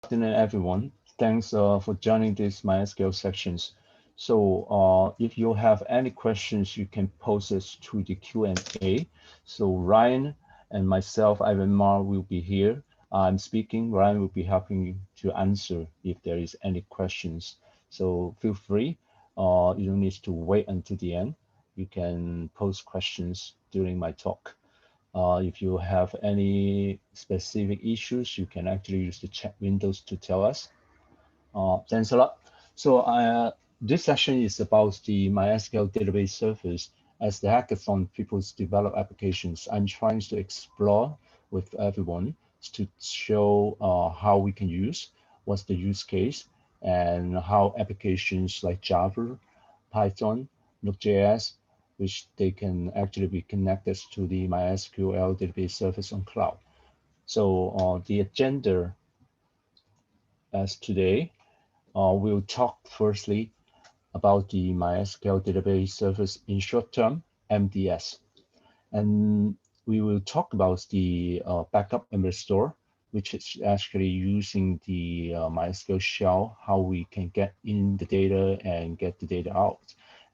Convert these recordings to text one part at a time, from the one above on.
Afternoon, everyone. Thanks for joining this MySQL sections. So if you have any questions, you can post it to the Q&A. So Ryan and myself, Ivan Mar, will be here. I'm speaking. Ryan will be helping you to answer if there is any questions. So feel free. You don't need to wait until the end. You can post questions during my talk. If you have any specific issues, you can actually use the chat windows to tell us. Thanks a lot. So this session is about the MySQL Database Service. As the hackathon people develop applications, I'm trying to explore with everyone to show how we can use, what's the use case, and how applications like Java, Python, NodeJS, which they can actually be connected to the MySQL Database Service on cloud. So the agenda as today, we'll talk firstly about the MySQL Database Service in short term, MDS. And we will talk about the backup and restore, which is actually using the MySQL shell, how we can get in the data and get the data out.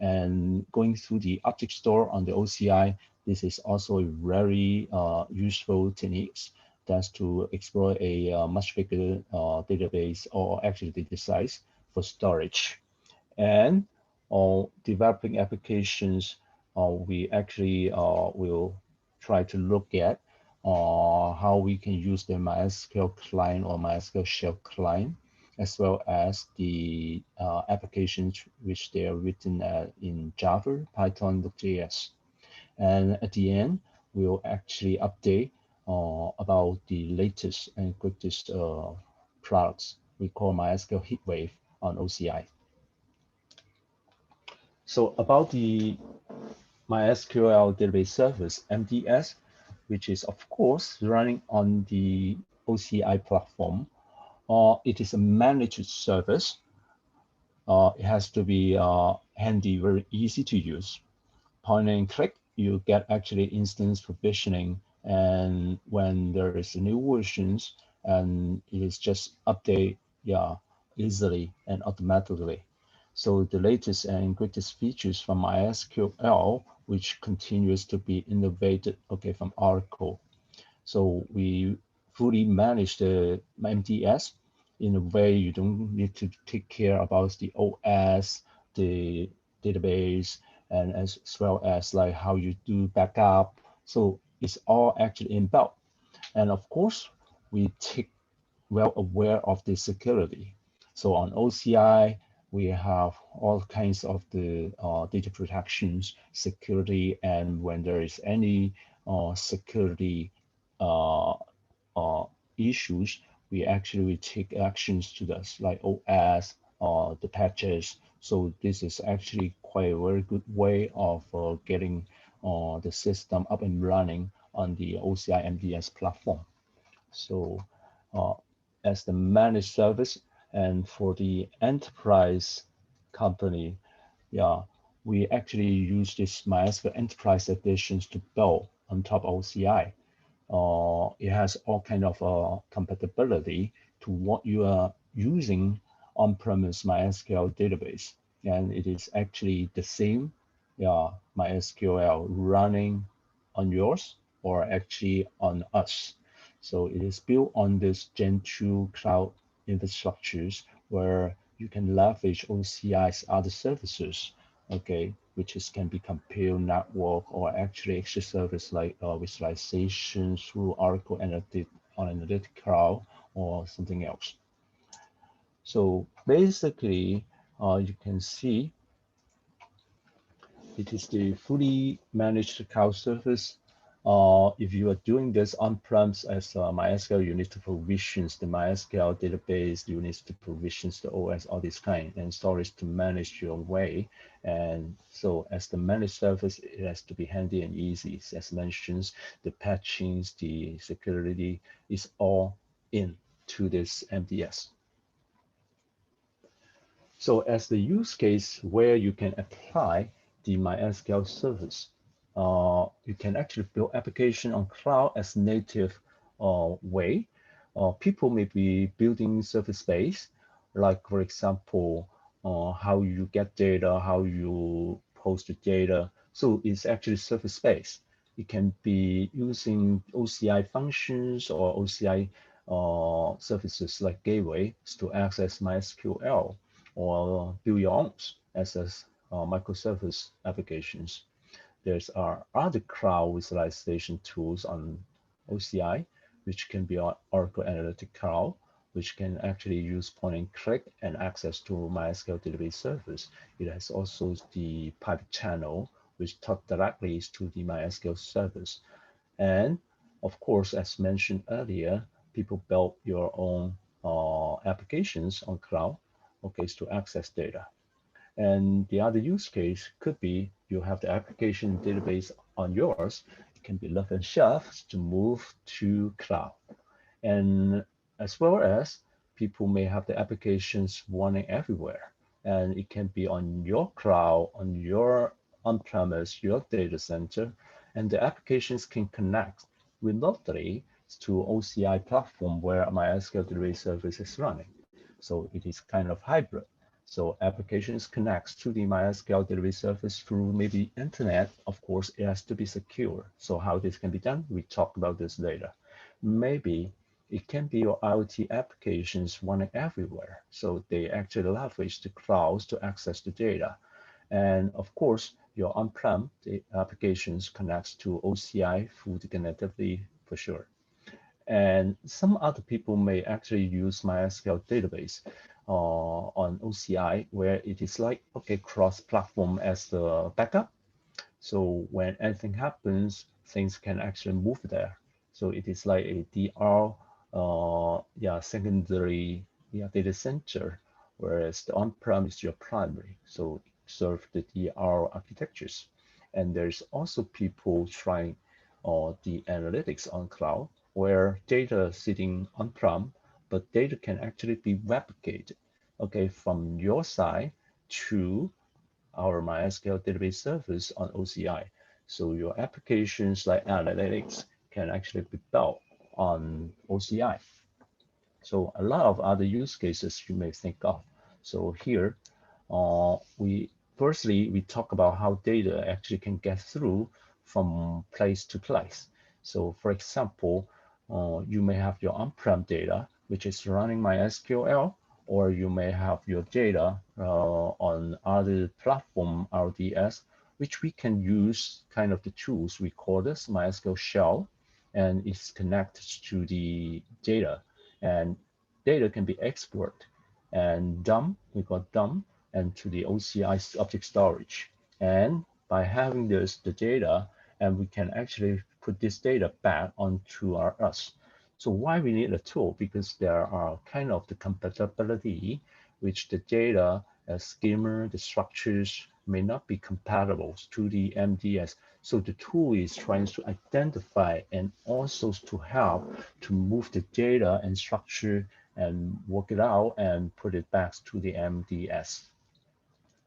And going through the object store on the OCI, this is also a very useful techniques. That's to explore a much bigger database or actually data size for storage. And developing applications, we actually will try to look at how we can use the MySQL client or MySQL shell client, as well as the applications which they are written in Java, Python, JS. And at the end, we'll actually update about the latest and greatest products we call MySQL Heatwave on OCI. So about the MySQL Database Service, MDS, which is of course running on the OCI platform, it is a managed service. It has to be handy, very easy to use. Point and click, you get actually instance provisioning, and when there is new versions, and it is just update, easily and automatically. So the latest and greatest features from MySQL, which continues to be innovated, from Oracle. So we fully manage the MDS in a way you don't need to take care about the OS, the database, and as well as like how you do backup. So it's all actually inbuilt. And of course, we take well aware of the security. So on OCI, we have all kinds of the data protections, security, and when there is any security issues, we actually take actions to this, like OS, the patches. So this is actually quite a very good way of getting the system up and running on the OCI MDS platform. So as the managed service and for the enterprise company, we actually use this MySQL Enterprise Editions to build on top of OCI. It has all kind of compatibility to what you are using on-premise MySQL database. And it is actually the same MySQL running on yours or actually on us. So it is built on this Gen 2 cloud infrastructures where you can leverage OCI's other services, which can be compute network or actually extra service like visualization through Oracle Analytic Cloud or something else. So basically, you can see it is the fully managed cloud service. If you are doing this on-premise as MySQL, you need to provision the MySQL database, you need to provision the OS, all this kind, and storage to manage your way. And so as the managed service, it has to be handy and easy. As mentioned, the patching, the security is all into this MDS. So as the use case where you can apply the MySQL service, you can actually build application on cloud as native way. People may be building service space, like for example, how you get data, how you post the data. So it's actually service space. It can be using OCI functions or OCI services like gateways to access MySQL or build your own as microservice applications. There's other cloud visualization tools on OCI, which can be Oracle Analytic Cloud, which can actually use point and click and access to MySQL Database Service. It has also the private channel, which talk directly to the MySQL service. And of course, as mentioned earlier, people build your own applications on cloud, okay, to access data. And the other use case could be you have the application database on yours. It can be lift and shift to move to cloud. And as well as people may have the applications running everywhere. And it can be on your cloud, on your on-premise, your data center, and the applications can connect remotely to OCI platform where MySQL Database Service is running. So it is kind of hybrid. So applications connects to the MySQL Database Service through maybe internet. Of course, it has to be secure. So how this can be done? We talked about this later. Maybe it can be your IoT applications running everywhere. So they actually leverage the clouds to access the data. And of course, your on-prem applications connects to OCI through the connectivity for sure. And some other people may actually use MySQL database on OCI, where it is like, okay, cross-platform as the backup. So when anything happens, things can actually move there. So it is like a DR, secondary data center, whereas the on-prem is your primary. So serve the DR architectures. And there's also people trying the analytics on cloud, where data sitting on-prem, but data can actually be replicated, okay, from your side to our MySQL database service on OCI. So your applications like analytics can actually be built on OCI. So a lot of other use cases you may think of. So here, we talk about how data actually can get through from place to place. So for example, you may have your on-prem data, which is running MySQL, or you may have your data on other platform RDS, which we can use kind of the tools we call this MySQL shell, and it's connected to the data. And data can be exported and dump, we call dump, and to the OCI object storage. And by having the data, and we can actually put this data back onto us. So why we need a tool? Because there are kind of the compatibility, which the data, schema, the structures may not be compatible to the MDS. So the tool is trying to identify and also to help to move the data and structure and work it out and put it back to the MDS.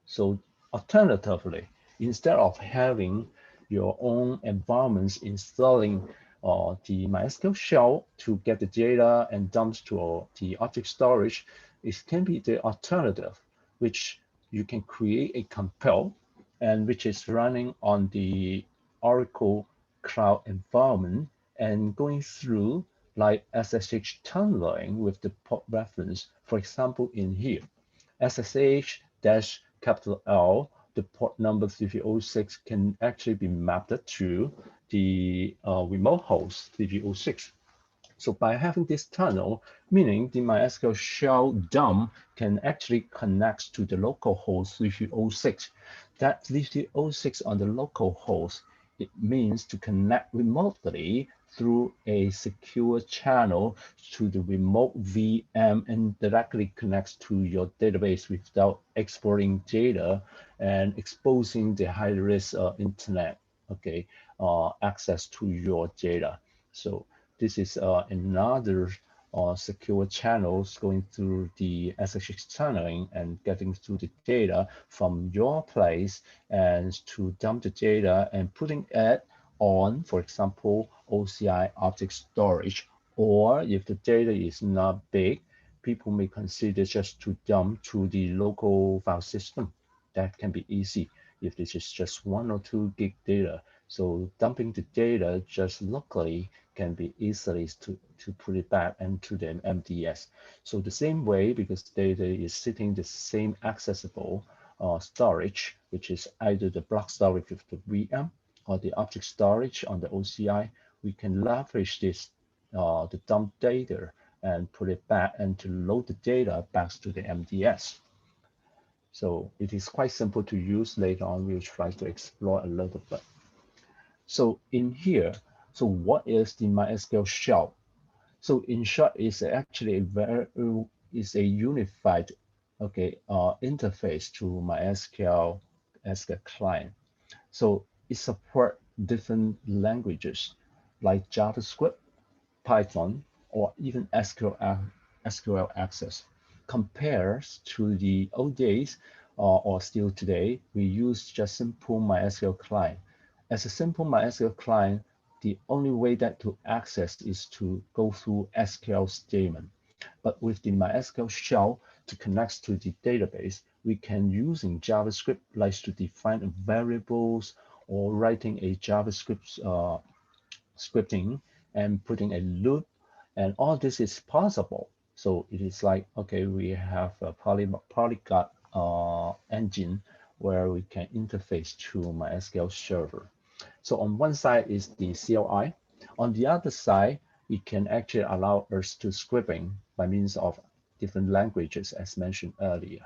So alternatively, instead of having your own environments installing the MySQL shell to get the data and dumps to the object storage, it can be the alternative, which you can create a compile and which is running on the Oracle Cloud environment and going through like SSH tunneling with the port reference. For example, in here, SSH dash capital L, the port number 3306 can actually be mapped to the remote host 3306. So by having this tunnel, meaning the MySQL shell dump can actually connect to the local host 3306. That 3306 on the local host, it means to connect remotely through a secure channel to the remote VM and directly connects to your database without exporting data and exposing the high-risk internet, okay, access to your data. So this is another secure channels going through the SSH tunneling and getting through the data from your place and to dump the data and putting it on, for example, OCI object storage Or if the data is not big, people may consider just to dump to the local file system. That can be easy if this is just 1 or 2 gig data. So dumping the data just locally can be easily to put it back into the MDS. So the same way, because data is sitting the same accessible storage, which is either the block storage with the VM or the object storage on the OCI, we can leverage this the dump data and put it back and to load the data back to the MDS. So it is quite simple to use. Later on, we'll try to explore a little bit. So in here, so what is the MySQL shell? So in short, it's actually a unified interface to MySQL as a client. So it supports different languages like JavaScript, Python, or even SQL Access. Compares to the old days or still today, we use just simple MySQL client. As a simple MySQL client, the only way that to access is to go through SQL statement. But with the MySQL shell to connect to the database, we can using JavaScript like to define variables or writing a JavaScript scripting and putting a loop, and all this is possible. So it is like, okay, we have a polyglot engine where we can interface to MySQL server. So on one side is the CLI. On the other side, we can actually allow us to scripting by means of different languages as mentioned earlier.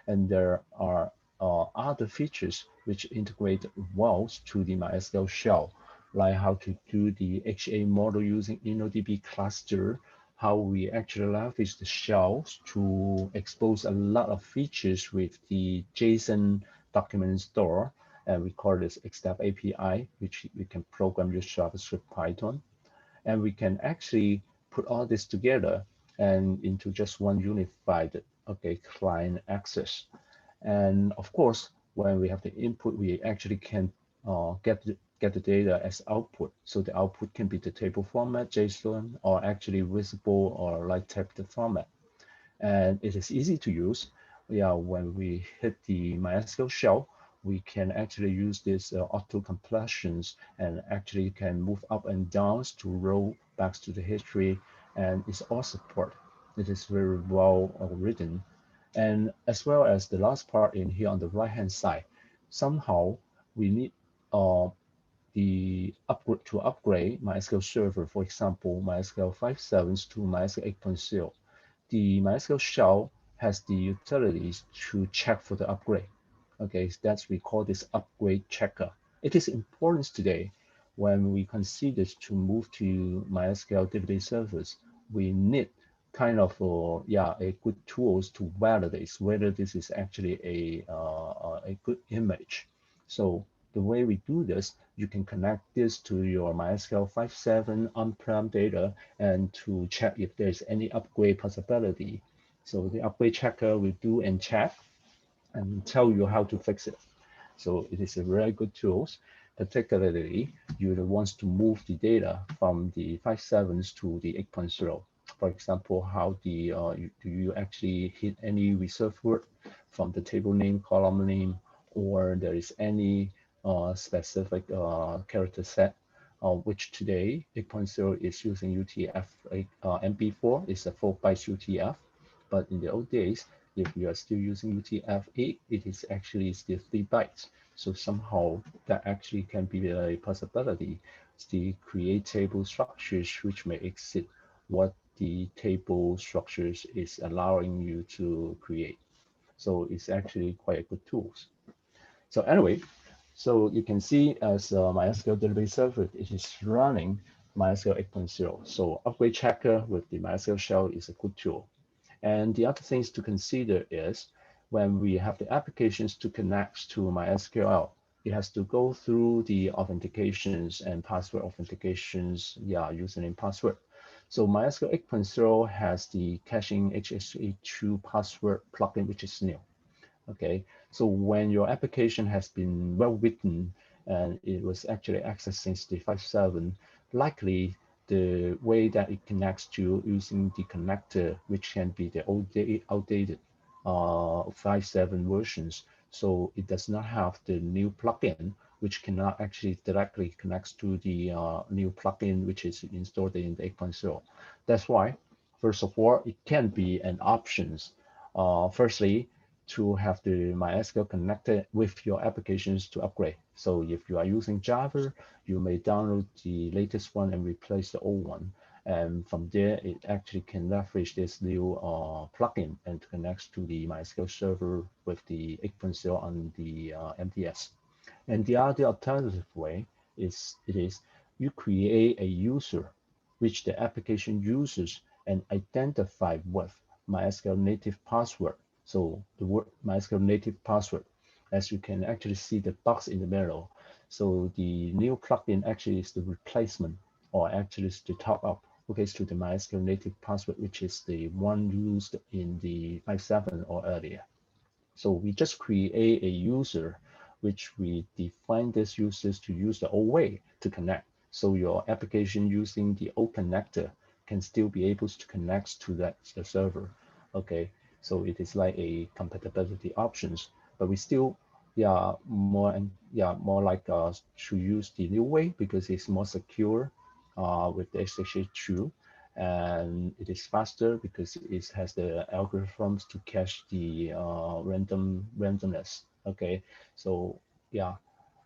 And there are other features which integrate well to the MySQL shell, like how to do the HA model using InnoDB cluster, how we actually leverage the shells to expose a lot of features with the JSON document store, and we call this XDAP API, which we can program with JavaScript, Python, and we can actually put all this together and into just one unified client access. And of course, when we have the input, we actually can get the data as output. So the output can be the table format, JSON, or actually visible or like text format. And it is easy to use. Yeah, when we hit the MySQL shell, we can actually use this auto completions and actually can move up and down to roll back to the history, and it's all support. It is very well written. And as well as the last part in here on the right hand side, somehow we need the upgrade MySQL server, for example, MySQL 5.7 to MySQL 8.0. The MySQL shell has the utilities to check for the upgrade. Okay, so that's we call this upgrade checker. It is important today when we consider to move to MySQL Database Service. We need kind of a good tools to validate whether this is actually a good image. So the way we do this, you can connect this to your MySQL 5.7 on-prem data and to check if there's any upgrade possibility. So the upgrade checker will do and check and tell you how to fix it. So it is a very good tool, particularly you want to move the data from the 5.7 to the 8.0. For example, how do you actually hit any reserved word from the table name, column name, or there is any specific character set, which today 8.0 is using UTF MB4 is a 4 bytes UTF, but in the old days, if you are still using UTF-8, it is actually still 3 bytes. So somehow that actually can be a possibility to create table structures which may exceed what the table structures is allowing you to create. So it's actually quite a good tool. So anyway, so you can see as MySQL Database Service, it is running MySQL 8.0. So upgrade checker with the MySQL shell is a good tool. And the other things to consider is when we have the applications to connect to MySQL, it has to go through the authentications and password authentications, username password. So MySQL 8.0 has the caching HSA2 password plugin, which is new. Okay, so when your application has been well written and it was actually accessed since the 5.7, likely the way that it connects to using the connector, which can be the outdated 5.7 versions. So it does not have the new plugin, which cannot actually directly connects to the new plugin, which is installed in the 8.0. That's why, first of all, it can be an options. Firstly, to have the MySQL connected with your applications to upgrade. So if you are using Java, you may download the latest one and replace the old one. And from there, it actually can leverage this new plugin and connects to the MySQL server with the 8.0 on the MDS. And the other alternative way is you create a user which the application uses and identify with MySQL native password. So the word MySQL native password, as you can actually see the box in the middle. So the new plugin actually is the replacement, or actually is the top up, okay, to the MySQL native password, which is the one used in the 5.7 or earlier. So we just create a user, which we define this users to use the old way to connect. So your application using the old connector can still be able to connect to that the server. Okay, so it is like a compatibility options, but we still more like to use the new way because it's more secure with the SSH2, and it is faster because it has the algorithms to cache the randomness. Okay, so yeah,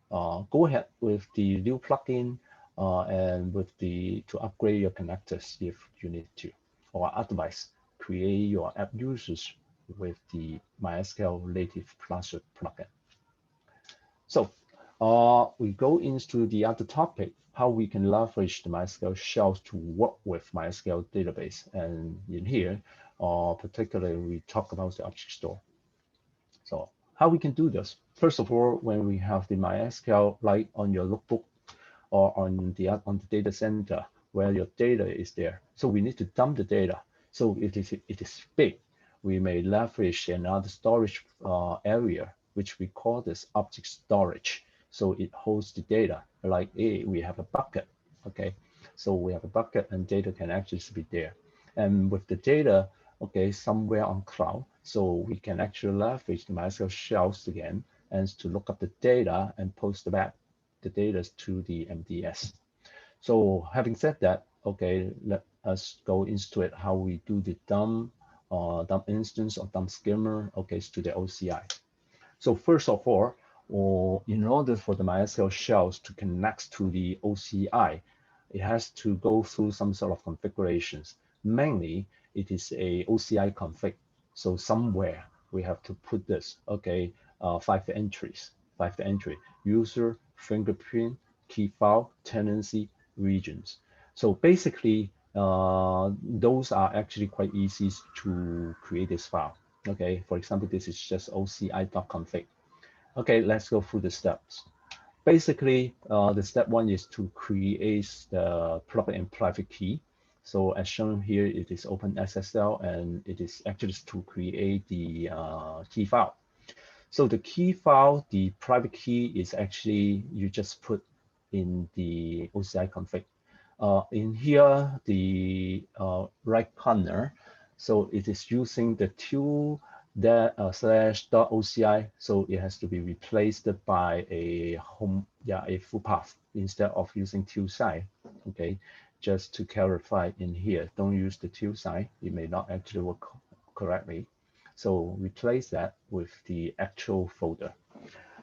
go ahead with the new plugin and with the to upgrade your connectors if you need to, or otherwise create your app users with the MySQL native password plugin. So we go into the other topic, how we can leverage the MySQL shells to work with MySQL database. And in here, particularly, we talk about the object store. So how we can do this? First of all, when we have the MySQL like on your notebook or on the data center where your data is there, so we need to dump the data. So it is big. We may leverage another storage area, which we call this object storage. So it holds the data. Like we have a bucket. Okay, so we have a bucket and data can actually be there. And with the data, okay, somewhere on cloud, so we can actually leverage the MySQL shells again and to look up the data and post back the data to the MDS. So having said that, okay, let us go into it, how we do the dump instance or dump schema, okay, to the OCI. So first of all, in order for the MySQL shells to connect to the OCI, it has to go through some sort of configurations. Mainly, it is a OCI config. So somewhere we have to put this, okay, 5 entries, 5 entry, user, fingerprint, key file, tenancy, regions. So basically, those are actually quite easy to create this file. Okay, for example, this is just oci.config. Okay, let's go through the steps. Basically, the step one is to create the public and private key. So as shown here, it is OpenSSL, and it is actually to create the key file. So the key file, the private key is actually, you just put in the OCI config. In here, the right corner, so it is using the tool that /.oci, so it has to be replaced by a a full path instead of using tool side. Okay, just to clarify in here, don't use the tool side, it may not actually work correctly. So replace that with the actual folder.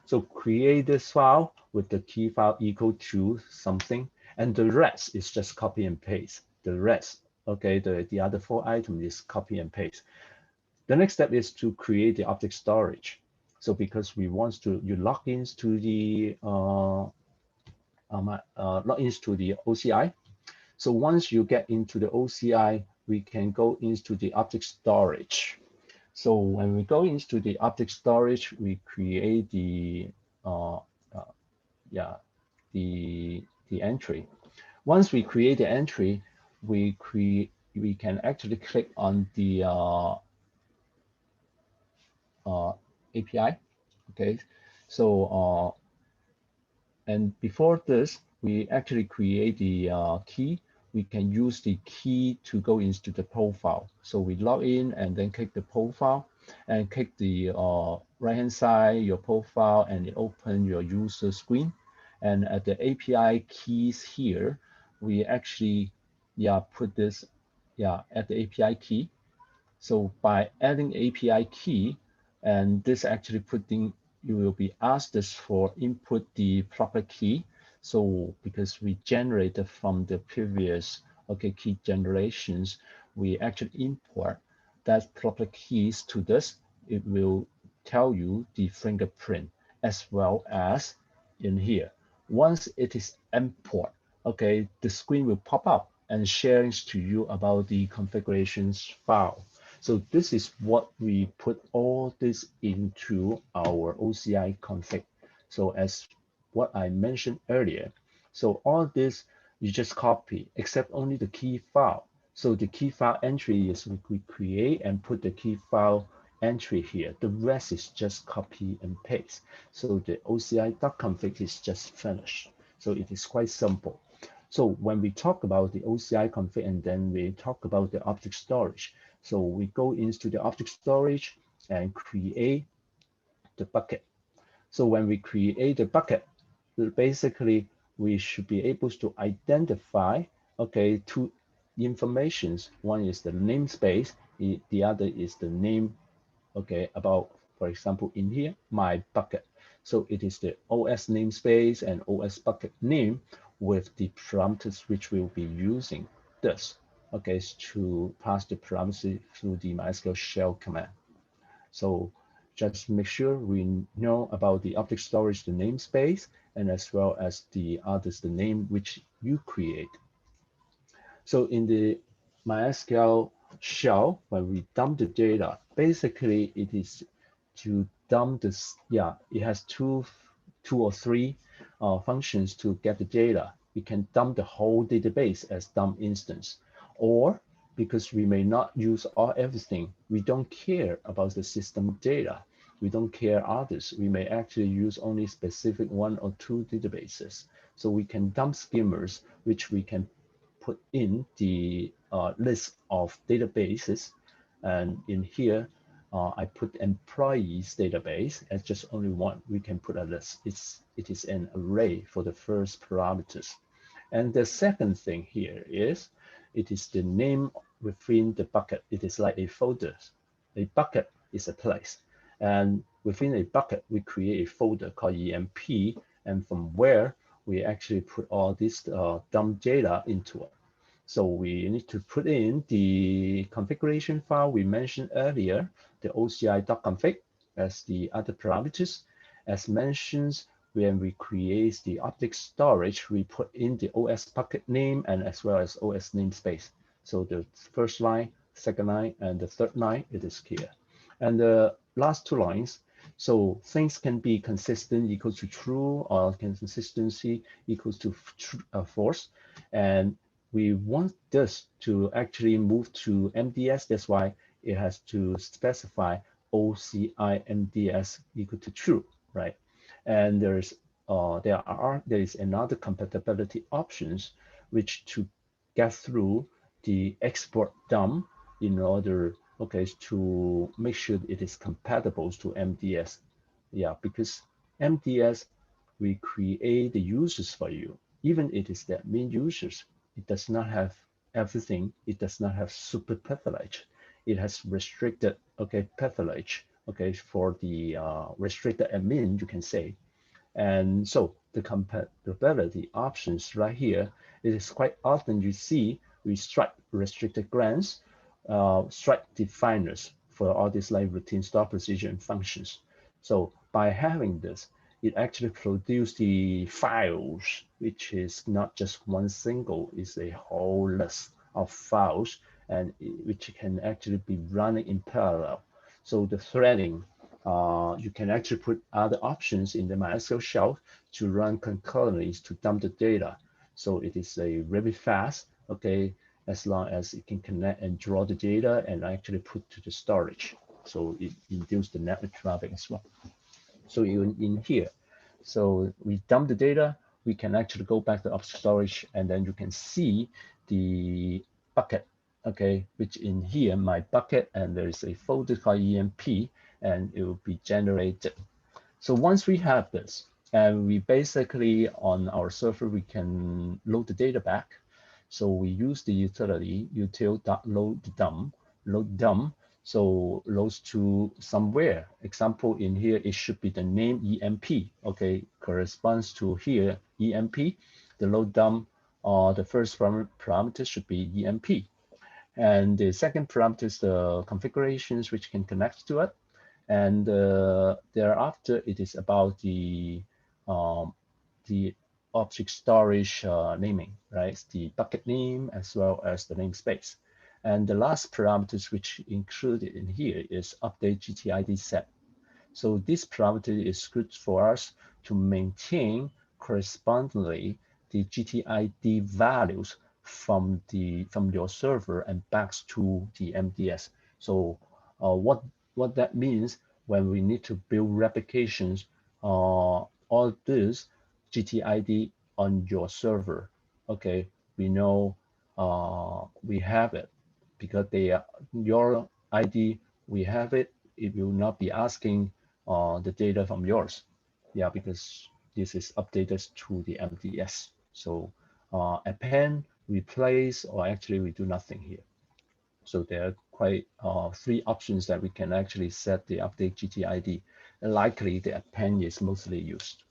So create this file with the key file equal to something, and the rest is just copy and paste. The rest, okay, the other 4 items is copy and paste. The next step is to create the object storage. So because we want to, you log into the logins to the OCI. So once you get into the OCI, we can go into the object storage. So when we go into the object storage, we create the the entry. Once we create the entry, we can actually click on the API. Okay, so and before this, we actually create the key we can use the key to go into the profile. So we log in and then click the profile and click the right-hand side, your profile, and it open your user screen. And at the API keys here, we actually, put this, at the API key. So by adding API key, and this actually putting, you will be asked this for input the proper key. So because we generated from the previous key generations, we actually import that proper keys to this. It will tell you the fingerprint as well as in here. Once it is import, the screen will pop up and sharing to you about the configurations file. So this is what we put all this into our OCI config. So as what I mentioned earlier, so all this you just copy, except only the key file. So the key file entry is we create and put the key file entry here. The rest is just copy and paste. So the OCI.config is just finished. So it is quite simple. So when we talk about the OCI config and then we talk about the object storage, so we go into the object storage and create the bucket. So when we create the bucket, basically we should be able to identify, two informations. One is the namespace, the other is the name, about, for example, in here, my bucket. So it is the OS namespace and OS bucket name with the parameters which we'll be using this, to pass the parameters through the MySQL shell command. So just make sure we know about the object storage, the namespace, and as well as the others, the name which you create. So in the MySQL shell, when we dump the data, basically it is to dump this, it has two or three functions to get the data. We can dump the whole database as dump instance, or because we may not use everything, we don't care about the system data. We don't care others. We may actually use only specific one or two databases. So we can dump schemas, which we can put in the list of databases. And in here, I put employees database as just only one. We can put a list. It is an array for the first parameters. And the second thing here is, it is the name within the bucket. It is like a folder. A bucket is a place. And within a bucket, we create a folder called EMP. And from where we actually put all this dump data into it. So we need to put in the configuration file we mentioned earlier, the OCI.config as the other parameters. As mentioned, when we create the object storage, we put in the OS bucket name and as well as OS namespace. So the first line, second line, and the third line, it is here. And the last two lines, so things can be consistent equals to true, or consistency equals to false. And we want this to actually move to MDS. That's why it has to specify OCI MDS equal to true, right? And there is another compatibility options which to get through the export dump in order to make sure it is compatible to MDS. Because MDS, we create the users for you. Even it is the admin users, it does not have everything. It does not have super privilege. It has restricted privilege for the restricted admin, you can say. And so the compatibility options right here, it is quite often you see we strike restricted grants, strike definers for all these like routine store procedure and functions. So by having this, it actually produces the files, which is not just one single, it's a whole list of files, and which can actually be running in parallel. So the threading, you can actually put other options in the MySQL shell to run concurrently to dump the data. So it is a really fast, as long as it can connect and draw the data and actually put to the storage. So it induces the network traffic as well. So in here, so we dump the data, we can actually go back to object storage, and then you can see the bucket, okay, which in here, my bucket, and there is a folder called EMP, and it will be generated. So once we have this, and we basically on our server, we can load the data back. So we use the utility util.load_dump, load_dump. So loads to somewhere. Example in here, it should be the name EMP. Okay, corresponds to here EMP. The load_dump, the first parameter should be EMP, and the second parameter is the configurations which can connect to it. And thereafter, it is about the object storage naming, right? It's the bucket name as well as the namespace. And the last parameters which included in here is update GTID set. So this parameter is good for us to maintain correspondingly the GTID values from your server and back to the MDS. So what that means when we need to build replications, all this GTID on your server, okay, we know we have it because they are your ID, we have it. It will not be asking the data from yours. Yeah, because this is updated to the MDS. So append, replace, or actually we do nothing here. So there are quite 3 options that we can actually set the update GTID. And likely the append is mostly used.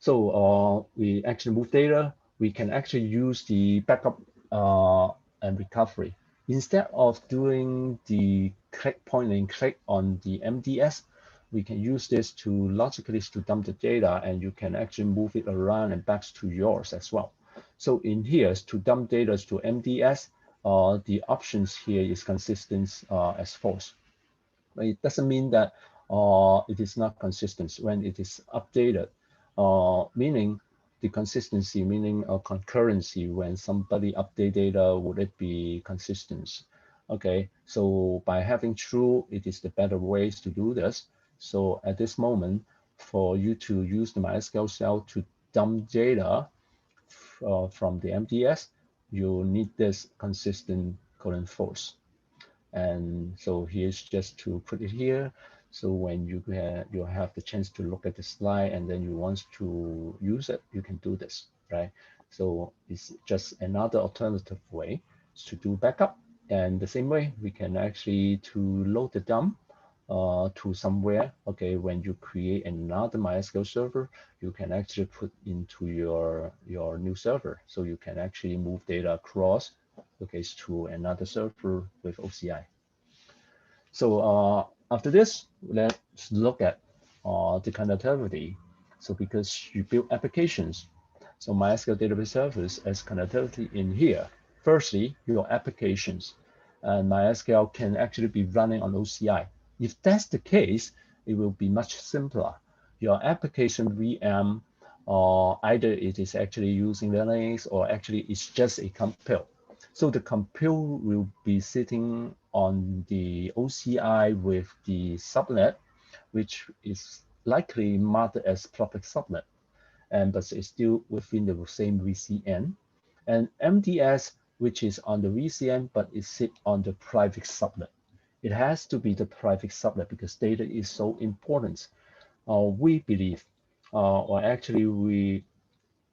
So we actually move data. We can actually use the backup and recovery. Instead of doing the point and click on the MDS, we can use this to logically to dump the data, and you can actually move it around and back to yours as well. So in here, to dump data to MDS, the options here is consistent as false. It doesn't mean that it is not consistent when it is updated, meaning the consistency, meaning a concurrency. When somebody update data, would it be consistent? Okay, so by having true, it is the better ways to do this. So at this moment, for you to use the MySQL cell to dump data from the MDS, you need this consistent : false. And so here's just to put it here. So when you have the chance to look at the slide and then you want to use it, you can do this, right? So it's just another alternative way to do backup. And the same way, we can actually to load the dump to somewhere. Okay, when you create another MySQL server, you can actually put into your new server. So you can actually move data across, okay, to another server with OCI. So after this, let's look at the connectivity. So because you build applications, so MySQL Database Service as connectivity in here. Firstly, your applications, and MySQL can actually be running on OCI. If that's the case, it will be much simpler. Your application VM, either it is actually using Linux or actually it's just a compile. So the compile will be sitting on the OCI with the subnet, which is likely marked as public subnet, but it's still within the same VCN. And MDS, which is on the VCN, but it sits on the private subnet. It has to be the private subnet because data is so important. We believe, or actually we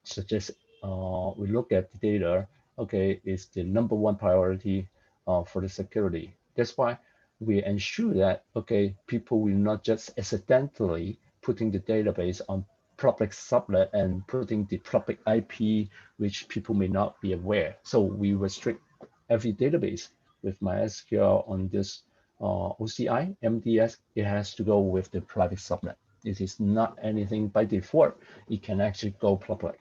suggest, we look at the data, okay, is the #1 priority for the security. That's why we ensure that, okay, people will not just accidentally putting the database on public subnet and putting the public IP, which people may not be aware. So we restrict every database with MySQL on this OCI, MDS, it has to go with the private subnet. It is not anything by default. It can actually go public.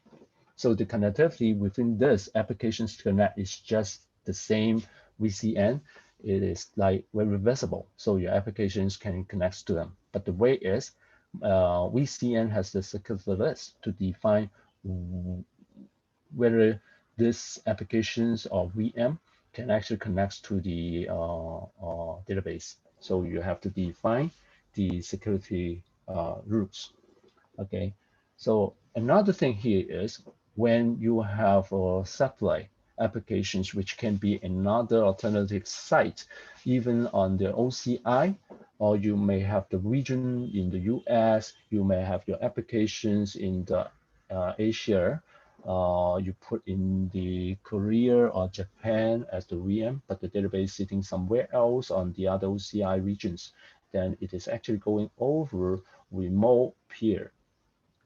So the connectivity within this applications connect is just the same VCN. It is like very visible. So your applications can connect to them. But the way is, VCN has the security list to define whether this applications or VM can actually connect to the database. So you have to define the security rules. Okay. So another thing here is when you have satellite applications, which can be another alternative site, even on the OCI, or you may have the region in the US, you may have your applications in the Asia, you put in the Korea or Japan as the VM, but the database sitting somewhere else on the other OCI regions, then it is actually going over remote peer.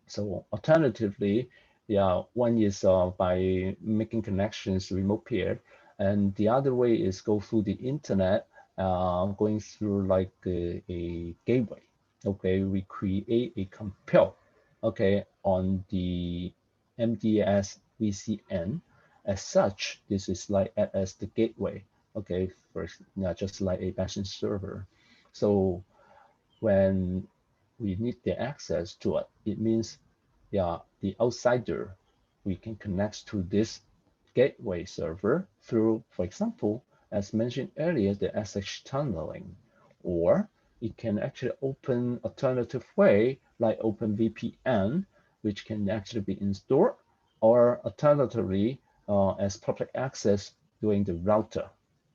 So alternatively, yeah, one is by making connections remote peer, and the other way is go through the internet, going through like a gateway. Okay, we create a compile, okay, on the MDS VCN. As such, this is like as the gateway, okay, first, not just like a backend server. So when we need the access to it, it means, yeah, the outsider, we can connect to this gateway server through, for example, as mentioned earlier, the SSH tunneling, or it can actually open alternative way like OpenVPN, which can actually be installed, or alternatively as public access doing the router,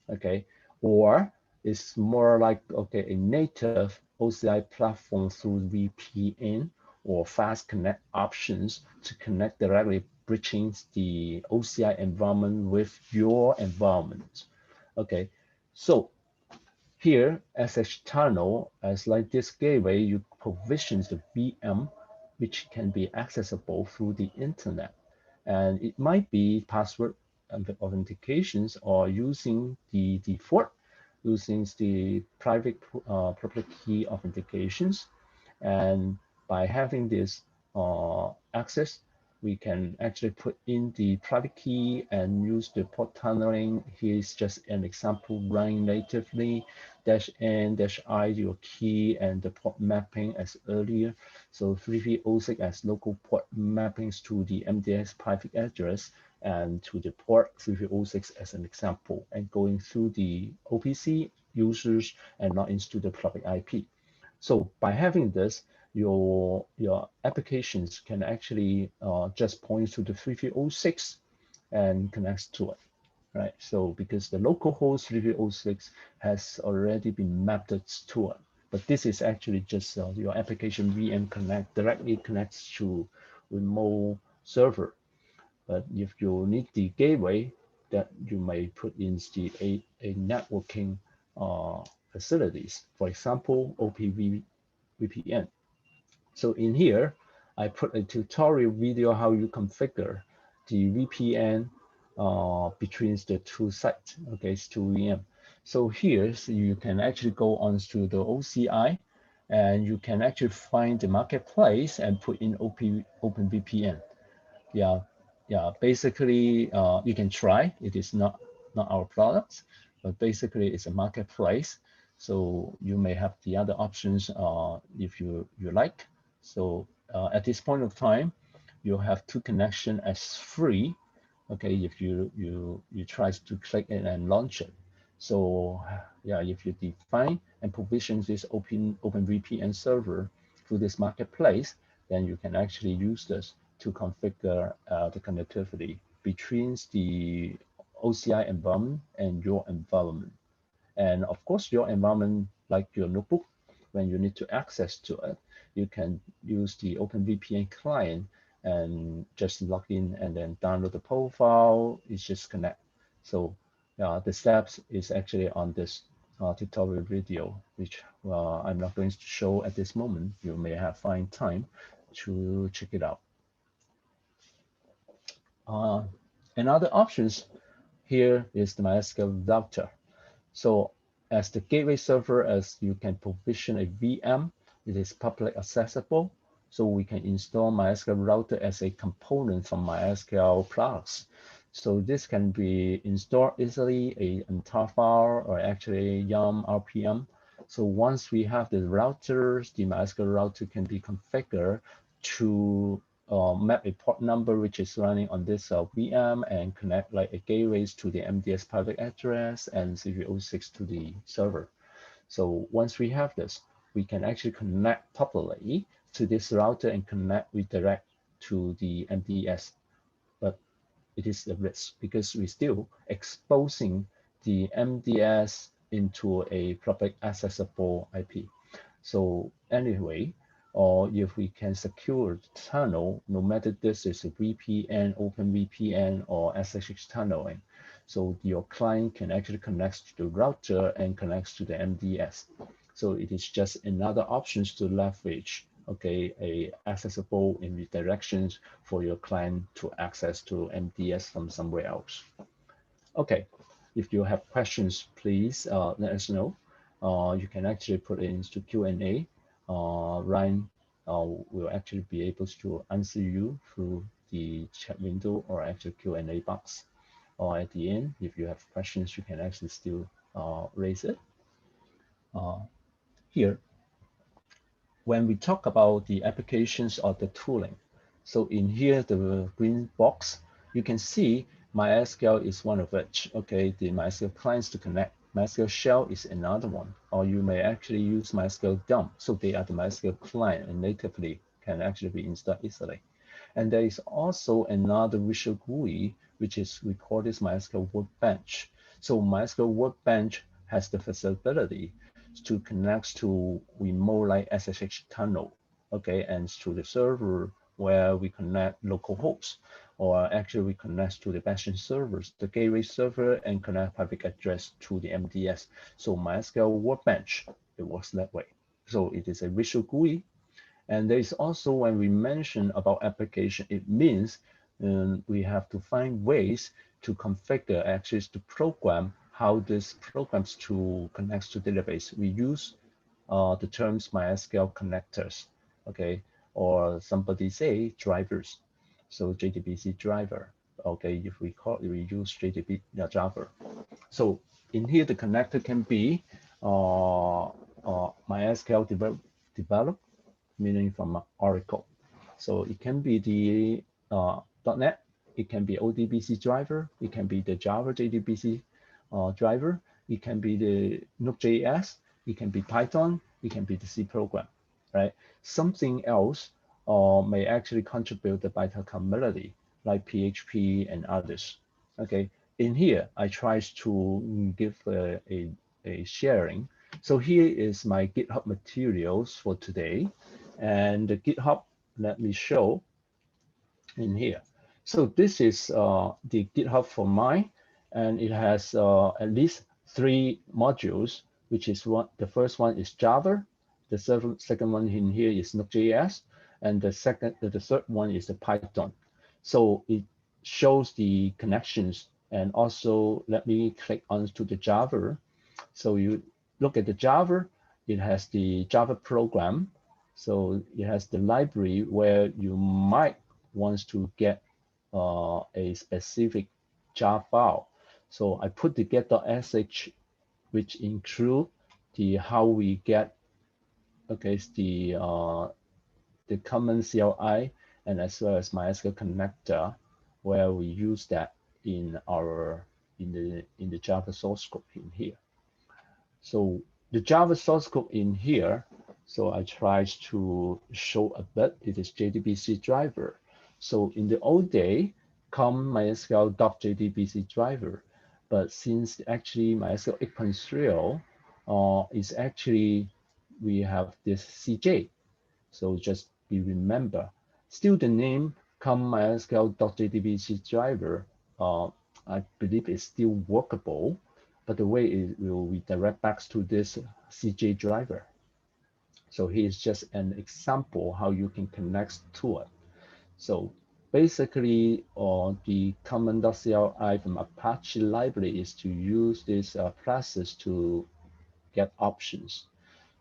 okay, or it's more like, okay, a native OCI platform through VPN or fast connect options to connect directly, bridging the OCI environment with your environment. Okay, so here SSH tunnel, as like this gateway, you provisions the VM, which can be accessible through the internet, and it might be password authentications or using the default, using the private public key authentications. And by having this access, we can actually put in the private key and use the port tunneling. Here's just an example running natively, -n, -i, your key, and the port mapping as earlier. So 3306 as local port mappings to the MDS private address and to the port 3306 as an example, and going through the OPC users and not into the public IP. So by having this, your applications can actually just point to the 3306 and connects to it, right? So because the localhost 3306 has already been mapped to it, but this is actually just your application VM directly connects to remote server. But if you need the gateway, that you may put in a networking facilities, for example, OpenVPN. So in here, I put a tutorial video how you configure the VPN between the two sites, okay, it's two VM. So here, so you can actually go on to the OCI, and you can actually find the marketplace and put in OpenVPN. Yeah, yeah, basically you can try. It is not our products, but basically it's a marketplace. So you may have the other options if you like. So at this point of time, you have two connections as free. Okay, if you try to click it and launch it. So yeah, if you define and provision this OpenVPN server through this marketplace, then you can actually use this to configure the connectivity between the OCI environment and your environment. And of course, your environment, like your notebook, when you need to access to it, you can use the OpenVPN client and just log in and then download the profile. It's just connect. So the steps is actually on this tutorial video, which I'm not going to show at this moment. You may have find time to check it out. Another options here is the MySQL router. So as the gateway server, as you can provision a VM, it is public accessible. So we can install MySQL router as a component from MySQL products. So this can be installed easily, a entire file or actually yum RPM. So once we have the routers, the MySQL router can be configured to map a port number which is running on this VM and connect like a gateways to the MDS private address and 3306 to the server. So once we have this, we can actually connect properly to this router and redirect to the MDS it is a risk because we're still exposing the MDS into a public accessible IP. So anyway, or if we can secure the tunnel, no matter this is a VPN, OpenVPN, or SSH tunneling, so your client can actually connect to the router and connects to the MDS. So it is just another option to leverage, okay, a accessible in redirections for your client to access to MDS from somewhere else. Okay, if you have questions, please let us know. You can actually put it into Q&A. Ryan will actually be able to answer you through the chat window or actually Q&A box. Or at the end, if you have questions, you can actually still raise it. Here, when we talk about the applications or the tooling, so in here, the green box, you can see MySQL is one of which, okay, the MySQL clients to connect. MySQL shell is another one, or you may actually use MySQL dump. So they are the MySQL client and natively can actually be installed easily. And there is also another visual GUI, which is we call this MySQL Workbench. So MySQL Workbench has the facility to connect to remote like SSH tunnel, okay, and to the server where we connect local hosts, or actually we connect to the backend servers, the gateway server, and connect public address to the MDS. So MySQL Workbench, it works that way. So it is a visual GUI. And there is also, when we mention about application, it means we have to find ways to configure, actually to program how this programs to connect to database. We use the terms MySQL connectors, okay, or somebody say drivers. So JDBC driver, okay, if we use JDB Java. So in here, the connector can be MySQL develop, meaning from Oracle. So it can be the .NET, it can be ODBC driver, it can be the Java JDBC driver, it can be the NodeJS, it can be Python, it can be the C program, right? Something else may actually contribute the Python community, like PHP and others, okay? In here, I try to give a sharing. So here is my GitHub materials for today. And the GitHub, let me show in here. So this is the GitHub for mine, and it has at least 3 modules, which is the first one is Java, the second one in here is Node.js, and the third one is the Python. So it shows the connections, and also let me click on to the Java. So you look at the Java, it has the Java program. So it has the library where you might want to get a specific jar file. So I put the get.sh, which include the how we get, okay, the common CLI and as well as MySQL connector, where we use that in the Java source code in here. So the Java source code in here, so I tried to show a bit. It is JDBC driver. So in the old day, come MySQL.jdbc driver, but since actually MySQL 8.0 is actually we have this CJ. So just be remember, still the name come MySQL.jdbc driver. I believe it's still workable, but the way it will redirect back to this CJ driver. So here's just an example how you can connect to it. So basically, the common.cli from Apache library is to use this process to get options.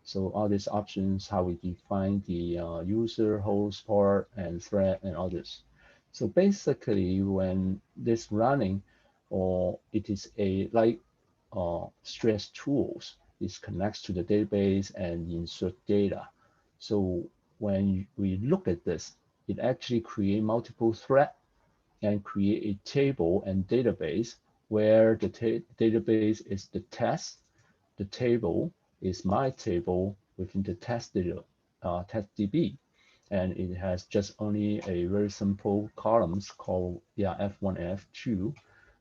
So all these options, how we define the user, host, port, and thread, and others. So basically, when this running, or it is a like stress tools, it connects to the database and insert data. So when we look at this, it actually create multiple threads and create a table and database where the database is the test, the table is my table within the test data, test DB. and it has just only a very simple columns called F1 and F2.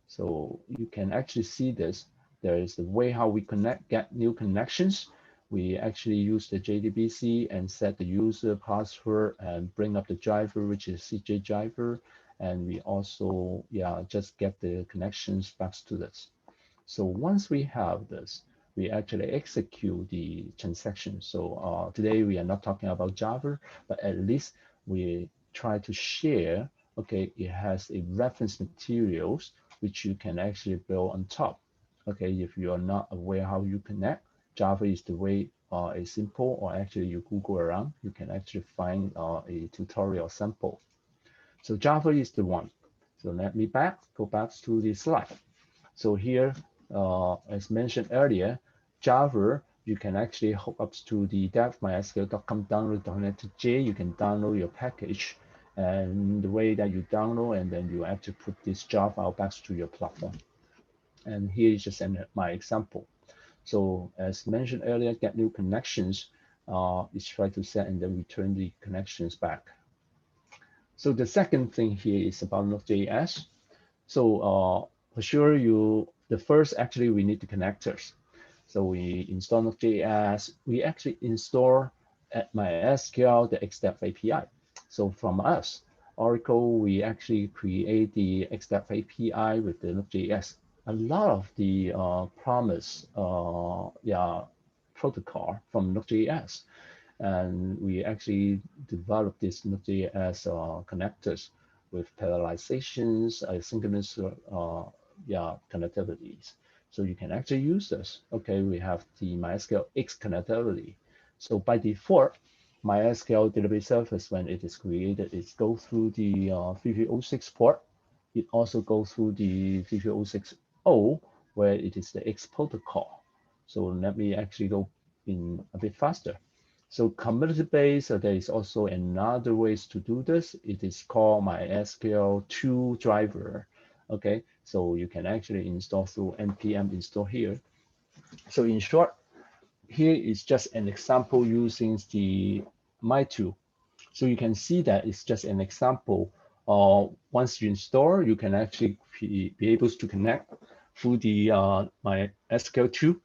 So you can actually see this. There is the way how we get new connections. We actually use the JDBC and set the user password and bring up the driver, which is CJ driver. And we also, just get the connections back to this. So once we have this, we actually execute the transaction. So today we are not talking about Java, but at least we try to share, okay, it has a reference materials which you can actually build on top. Okay, if you are not aware how you connect, Java is the way it's simple, or actually you Google around, you can actually find a tutorial sample. So Java is the one. So let me go back to the slide. So here, as mentioned earlier, Java, you can actually hook up to the dev.mysql.com download.net.j. You can download your package, and the way that you download, and then you actually put this Java file back to your platform. And here is just my example. So as mentioned earlier, get new connections is try to set and then return the connections back. So the second thing here is about Node.js. So for sure, the first actually we need the connectors. So we install Node.js. We actually install at MySQL the XDEF API. So from us, Oracle, we actually create the XDEF API with the Node.js. A lot of the promise, protocol from Node.js, and we actually developed this Node.js connectors with parallelizations, asynchronous, connectivities. So you can actually use this. Okay, we have the MySQL X connectivity. So by default, MySQL Database Service, when it is created, it goes through the 3306 port. It also goes through the 3306O, where it is the X protocol. So let me actually go in a bit faster. So community-based, there is also another ways to do this. It is called MySQL 2 driver. Okay, so you can actually install through npm install here. So in short, here is just an example using the My2. So you can see that it's just an example. Once you install, you can actually be able to connect through the MySQL 2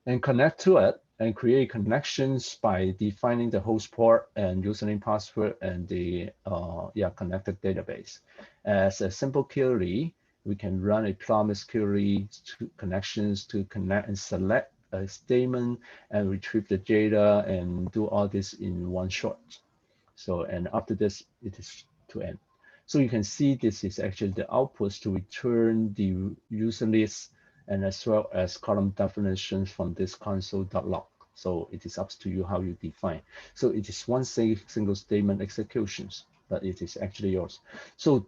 and connect to it and create connections by defining the host port and username, password, and the connected database. As a simple query, we can run a promise query to connections to connect and select a statement and retrieve the data and do all this in one shot. So, and after this, it is to end. So you can see this is actually the outputs to return the user list and as well as column definitions from this console.log. So it is up to you how you define. So it is one single statement executions, but it is actually yours. So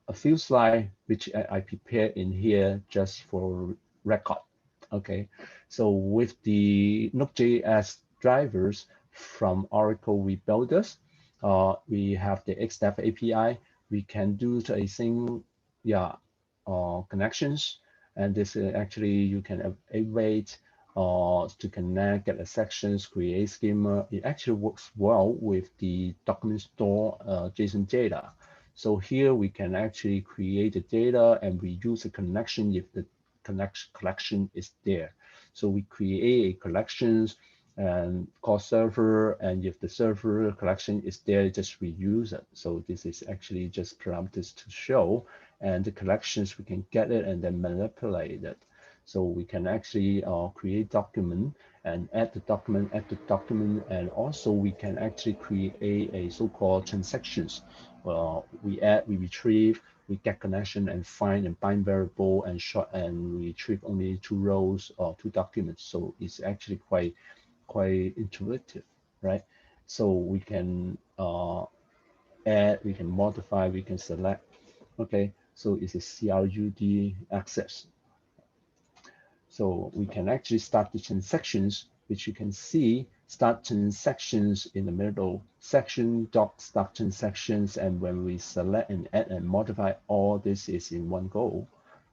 a few slides which I prepared in here just for record. Okay, so with the Node.js drivers from Oracle, we built this. We have the XDEF API. We can do the async connections, and this actually you can await to connect, get the sections, create schema. It actually works well with the document store JSON data. So here we can actually create the data and we use a connection if the collection is there. So we create a collections and call server, and if the server collection is there, just reuse it. So this is actually just parameters to show, and the collections we can get it and then manipulate it. So we can actually create document and add the document, and also we can actually create a so-called transactions. We add, we retrieve, we get connection and find and bind variable and short and retrieve only 2 rows or 2 documents. So it's actually quite intuitive, right? So we can add, we can modify, we can select. Okay, so it's a CRUD access. So we can actually start the transactions, which you can see start transactions in the middle section, doc start transactions, and when we select and add and modify, all this is in one go.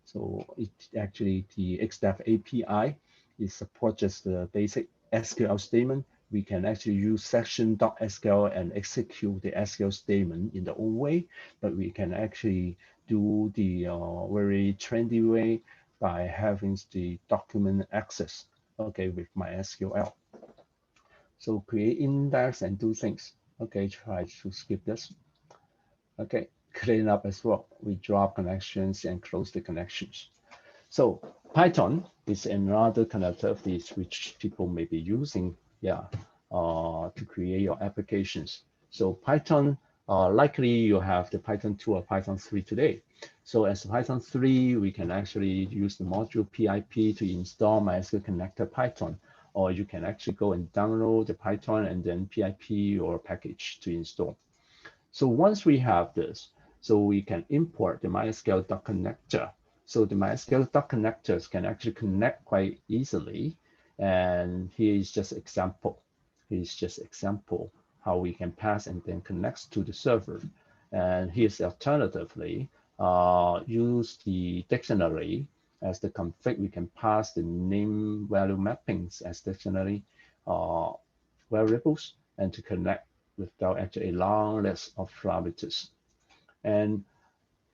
So it actually, the XDEF API, it supports just the basic SQL statement, we can actually use section.sql and execute the SQL statement in the old way, but we can actually do the very trendy way by having the document access, okay, with MySQL. So create index and do things. Okay, try to skip this. Okay, clean up as well. We drop connections and close the connections. So Python is another kind of interface which people may be using, to create your applications. So Python, likely you have the Python 2 or Python 3 today. So as Python 3, we can actually use the module PIP to install MySQL connector Python, or you can actually go and download the Python and then PIP or package to install. So once we have this, so we can import the MySQL connector. So the MySQL connectors can actually connect quite easily. And here is just example. Here's just example how we can pass and then connects to the server. And here's alternatively, use the dictionary as the config. We can pass the name value mappings as dictionary variables and to connect without actually a long list of parameters. And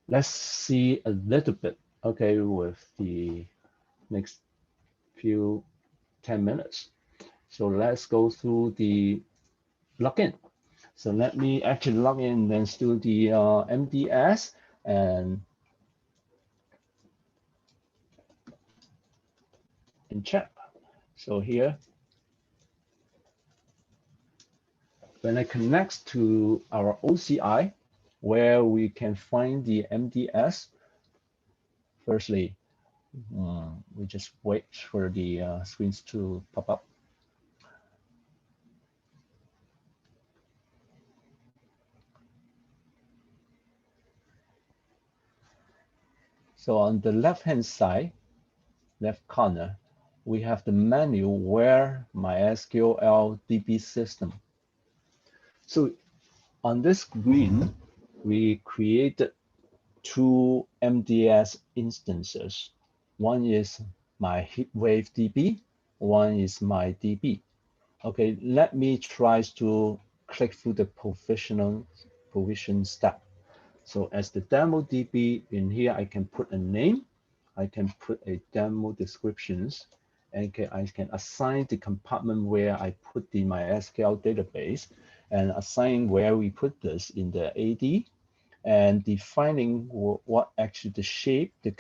let's see a little bit, okay, with the next few 10 minutes. So let's go through the login. So let me actually log in and do the MDS and check. So here, when I connect to our OCI, where we can find the MDS, firstly, we just wait for the screens to pop up. So on the left-hand side, left corner, we have the menu where MySQL DB system. So on this screen, we created two MDS instances. One is my HeatWave DB, one is my DB. Okay, let me try to click through the provision step. So as the demo DB in here, I can put a name, I can put a demo descriptions, and I can assign the compartment where I put the MySQL database and assign where we put this in the AD and defining what actually the shape, the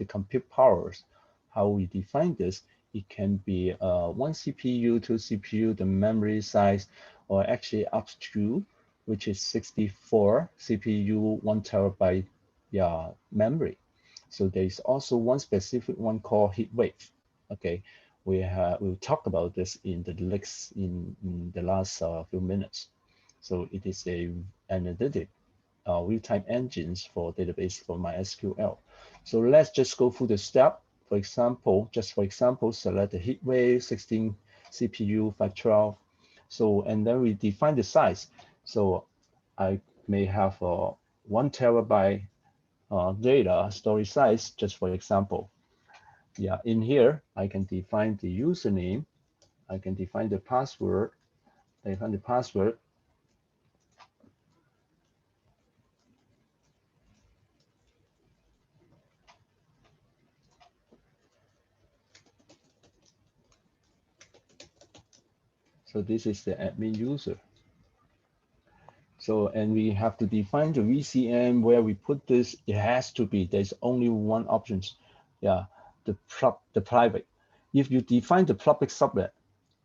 compute powers, how we define this. It can be 1 CPU, 2 CPU, the memory size, or actually up to, which is 64 CPU, 1 terabyte memory. So there's also one specific one called HeatWave. Okay, we'll talk about this in the last few minutes. So it is a analytic real-time engines for database for MySQL. So let's just go through the step. For example, select the HeatWave 16 CPU 512. So and then we define the size. So I may have a 1 terabyte data storage size, just for example. Yeah, in here I can define the username, I can define the password, So this is the admin user. So, and we have to define the VCM where we put this. It has to be, there's only one option. Yeah, the private. If you define the public subnet,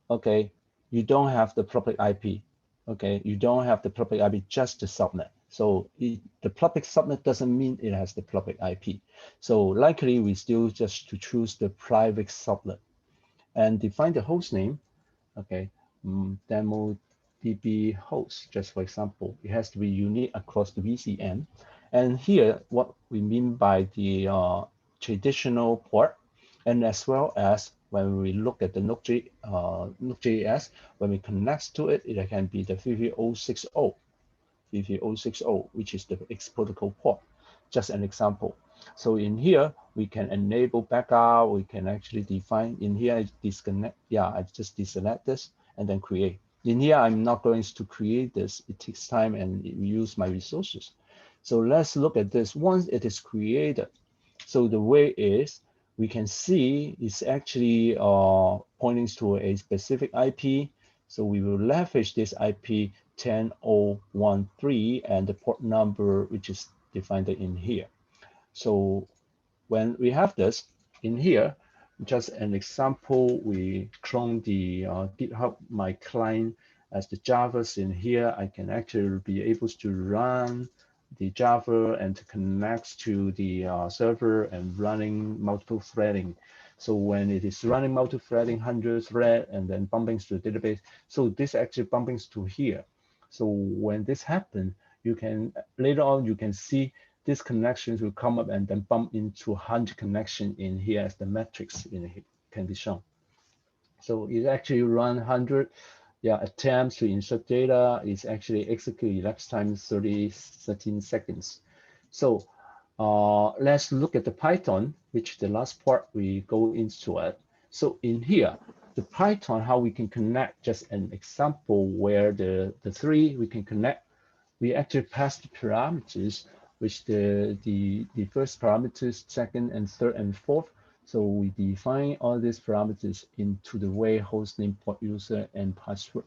okay, you don't have the public IP. Okay, you don't have the public IP, just the subnet. So the public subnet doesn't mean it has the public IP. So likely we still just to choose the private subnet and define the host name. Okay, demo DB host, just for example, it has to be unique across the VCN. And here, what we mean by the traditional port, and as well as when we look at the Node.js, when we connect to it, it can be the 33060, which is the X protocol port. just an example. So in here, we can enable backup. We can actually define in here, I disconnect. Yeah, I just deselect this and then create. In here, I'm not going to create this. It takes time and it use my resources. So let's look at this. Once it is created, so the way is we can see it's actually pointing to a specific IP. So we will leverage this IP 10013 and the port number, which is defined in here. So when we have this in here, just an example, we clone the GitHub, my client as the Javas in here. I can actually be able to run the Java and to connect to the server and running multiple threading. So when it is running multi-threading, 100 thread and then bumping to the database, so this actually bumping to here. So when this happens, you can later on you can see these connections will come up and then bump into 100 connection in here as the metrics in here can be shown. So it actually run 100 attempts to insert data. Is actually execute elapsed time 13 seconds. So let's look at the Python, which the last part we go into it. So in here, the Python, how we can connect, just an example where the three we can connect. We actually pass the parameters, which the first parameters, second and third and fourth. So we define all these parameters into the way hostname, port user, and password.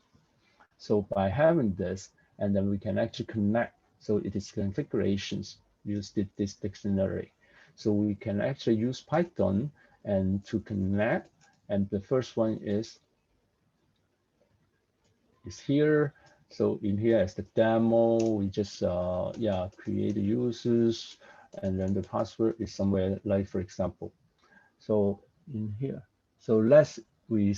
So by having this, and then we can actually connect. So it is configurations, use this dictionary. So we can actually use Python and to connect. And the first one is here. So in here as the demo, we just create the users, and then the password is somewhere like, for example. So in here, so we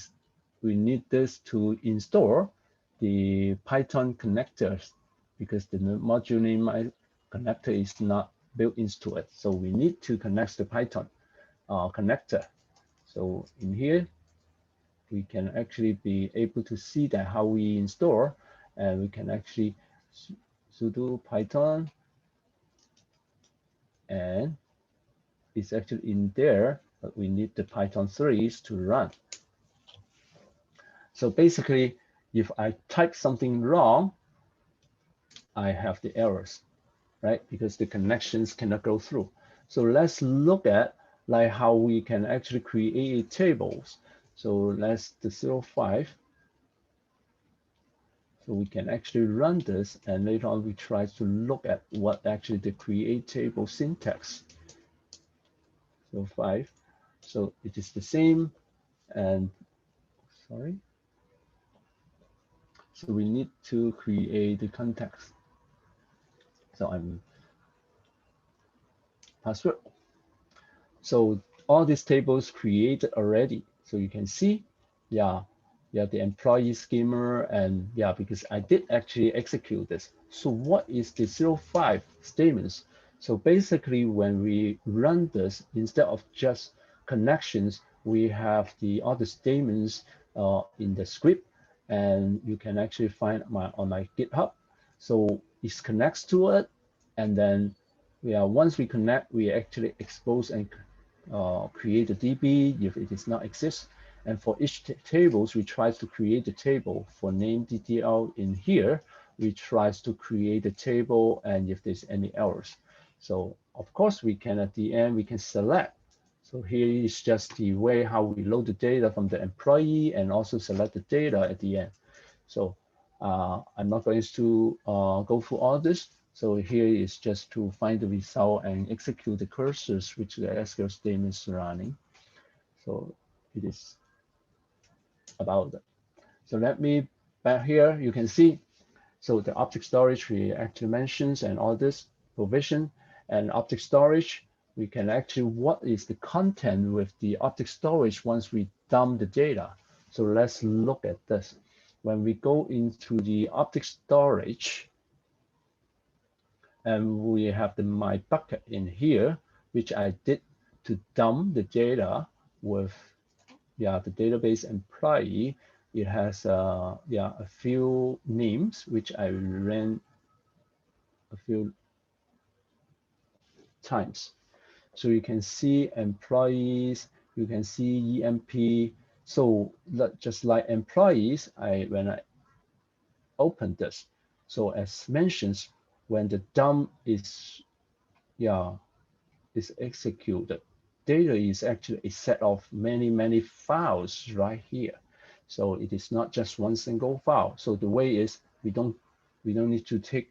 need this to install the Python connectors because the module name connector is not built into it. So we need to connect the Python connector. So in here, we can actually be able to see that how we install, and we can actually sudo Python, and it's actually in there, but we need the Python 3s to run. So basically, if I type something wrong, I have the errors, right? Because the connections cannot go through. So let's look at like how we can actually create tables. So let's the 05. So we can actually run this, and later on we try to look at what actually the create table syntax. So 5. So it is the same, and sorry. So we need to create the context. So I'm password. So all these tables created already. So you can see, the employee schema, and because I did actually execute this. So what is the 05 statements? So basically when we run this, instead of just connections, we have the other statements in the script, and you can actually find on my GitHub. So it connects to it, and then once we connect, we actually expose and create a DB if it does not exist. And for each tables, we try to create a table. For name DTL in here, we try to create a table, and if there's any errors. So of course we can at the end, we can select. So here is just the way how we load the data from the employee and also select the data at the end. So I'm not going to go through all this. So here is just to find the result and execute the cursors, which the SQL statement is running. So it is about that. So let me back here, you can see. So the object storage we actually mentions, and all this provision and object storage, we can actually, what is the content with the object storage once we dump the data? So let's look at this. When we go into the object storage, and we have the my bucket in here, which I did to dump the data with the database employee. It has a few names which I ran a few times. So you can see employees, you can see EMP. So just like employees, when I open this, so as mentioned, when the dump is executed, data is actually a set of many files right here. So it is not just one single file. So the way is we don't need to take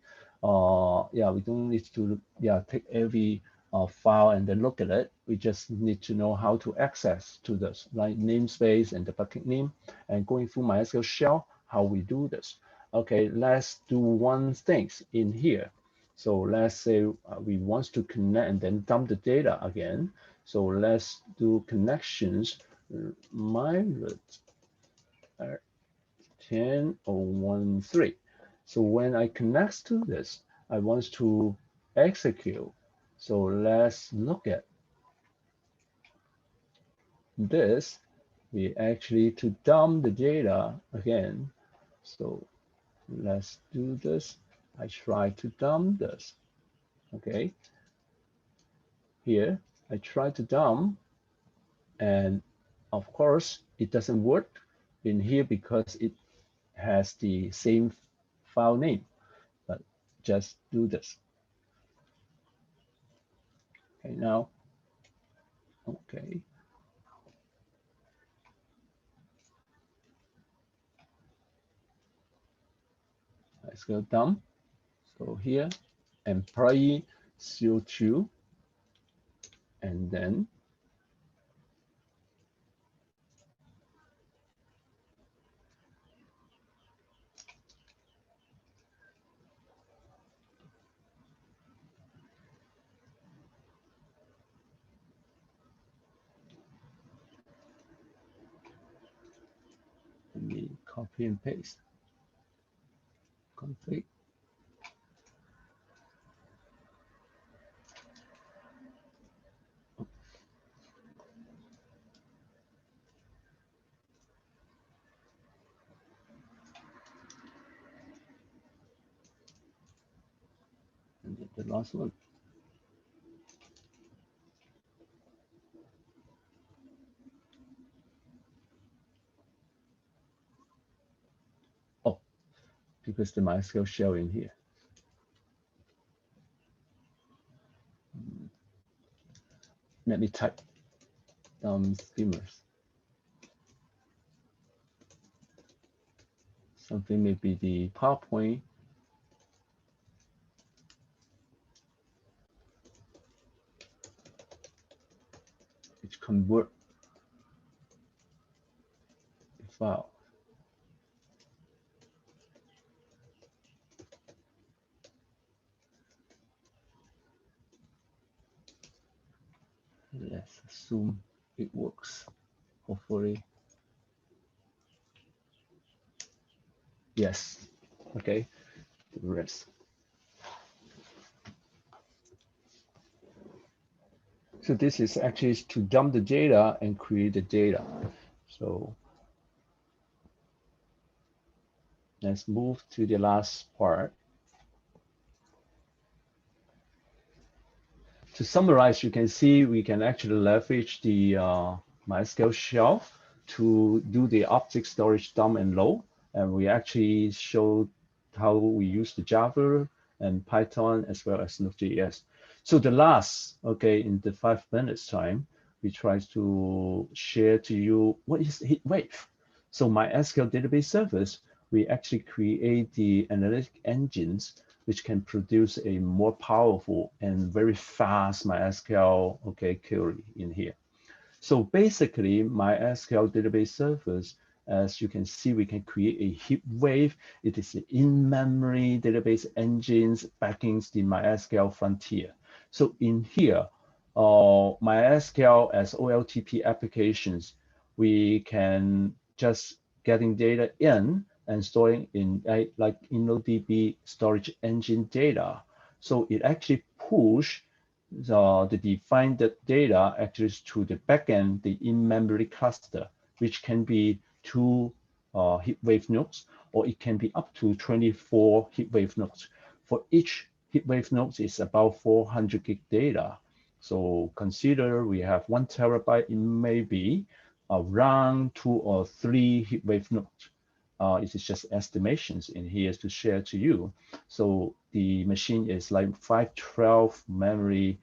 take every file and then look at it. We just need to know how to access to this, like namespace and the bucket name, and going through MySQL shell, how we do this. Okay, let's do one thing in here. So let's say we want to connect and then dump the data again. So let's do connections. My root 10.0.1.3. So when I connect to this, I want to execute. So let's look at this. We actually to dump the data again. So let's do this. I try to dump this. Okay. Here, I try to dump, and of course, it doesn't work in here because it has the same file name, but just do this. Okay, now, okay. Let's go dump. So here, employee CO2, and then let me copy and paste. Config. And the last one. Oh, because the MySQL shell in here. Let me type schemas. Something maybe the PowerPoint. Which convert the file. Let's assume it works. Hopefully. Yes. Okay. The rest. So this is actually to dump the data and create the data. So let's move to the last part. To summarize, you can see we can actually leverage the MySQL shell to do the object storage dump and load. And we actually showed how we use the Java and Python as well as NodeJS. So the last, okay, in the 5 minutes time, we try to share to you what is heat wave. So MySQL Database Service, we actually create the analytic engines which can produce a more powerful and very fast MySQL query in here. So basically, MySQL Database Service, as you can see, we can create a heap wave. It is an in-memory database engines backing the MySQL frontier. So in here, MySQL as OLTP applications, we can just getting data in and storing in like InnoDB storage engine data. So it actually push the defined data actually to the backend, the in-memory cluster, which can be 2 heat wave nodes, or it can be up to 24 heat wave nodes. For each heat wave node is about 400 gig data. So consider we have 1 terabyte, it may be around 2 or 3 heat wave nodes. It is just estimations in here to share to you. So the machine is like 512 memory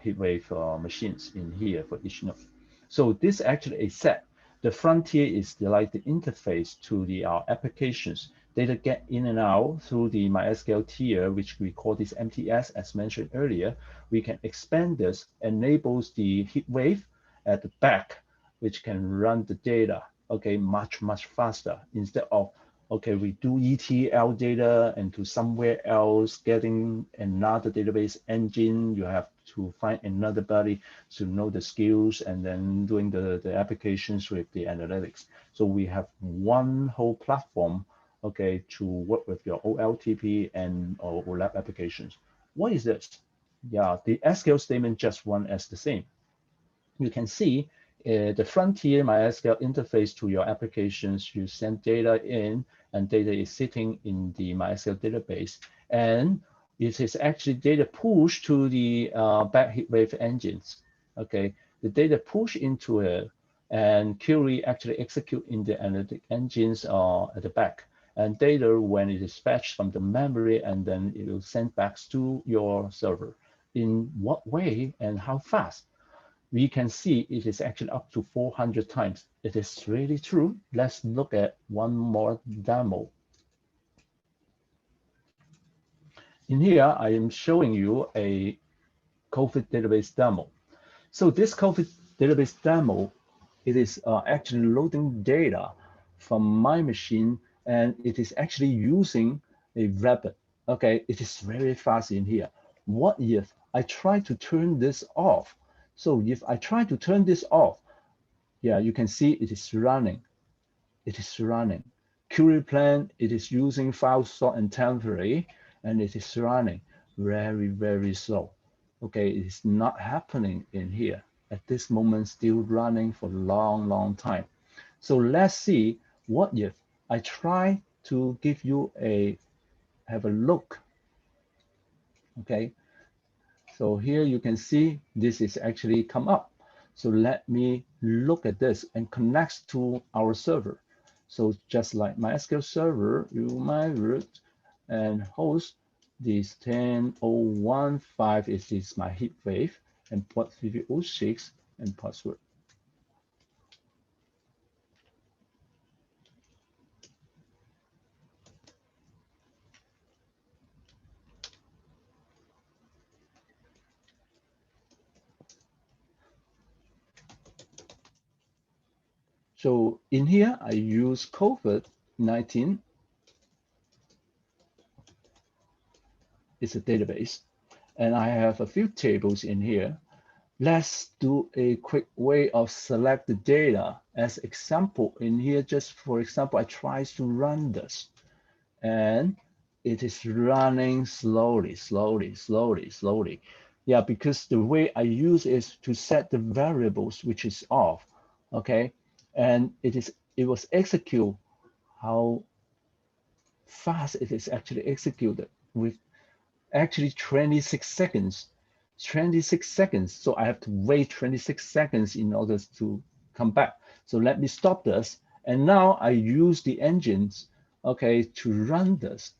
heat wave machines in here for each node. So this actually a set. The frontier is like the interface to the applications. Data get in and out through the MySQL tier, which we call this MDS, as mentioned earlier. We can expand this, enables the heat wave at the back, which can run the data, okay, much faster instead of, okay, we do ETL data and to somewhere else getting another database engine. You have to find another body to know the skills and then doing the applications with the analytics. So we have one whole platform, okay, to work with your OLTP and OLAP applications. What is this? Yeah, the SQL statement just run as the same. You can see the frontier MySQL interface to your applications. You send data in, and data is sitting in the MySQL database, and it is actually data pushed to the back heat wave engines. Okay, the data push into it, and query actually execute in the analytic engines at the back. And data, when it is fetched from the memory, and then it will send back to your server. In what way and how fast? We can see it is actually up to 400 times. It is really true. Let's look at one more demo. In here, I am showing you a COVID database demo. So this COVID database demo, it is actually loading data from my machine, and it is actually using a Rapid. Okay, it is very fast in here. What if I try to turn this off? So if I try to turn this off, yeah, you can see it is running. It is running. Query plan, it is using file sort and temporary, and it is running very slow. Okay, it is not happening in here. At this moment, still running for a long time. So let's see what if I try to give you have a look. Okay, so here you can see this is actually come up. So let me look at this and connects to our server. So just like MySQL server, you might root and host this 10.0.1.5 is my heat wave and port 306 and password. So in here, I use COVID-19. It's a database, and I have a few tables in here. Let's do a quick way of select the data. As example in here, just for example, I try to run this, and it is running slowly. Yeah, because the way I use is to set the variables, which is off, okay? And it was execute how fast it is actually executed with actually 26 seconds. 26 seconds. So I have to wait 26 seconds in order to come back. So let me stop this. And now I use the engines, okay, to run this.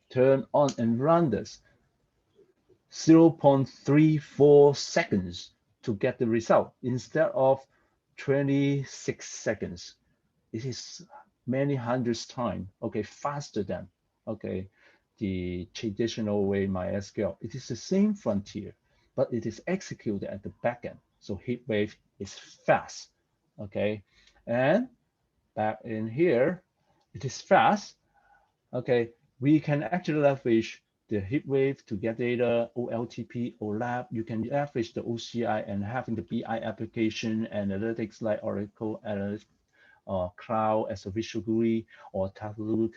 Turn on and run this. 0.34 seconds to get the result instead of 26 seconds. It is many hundreds times, okay, faster than, okay, the traditional way MySQL. It is the same frontier, but it is executed at the backend. So heat wave is fast, okay? And back in here, it is fast, okay? We can actually leverage the heat wave to get data, OLTP, OLAP. You can leverage the OCI and having the BI application analytics like Oracle Analytics, Cloud as a visual GUI, or Tableau,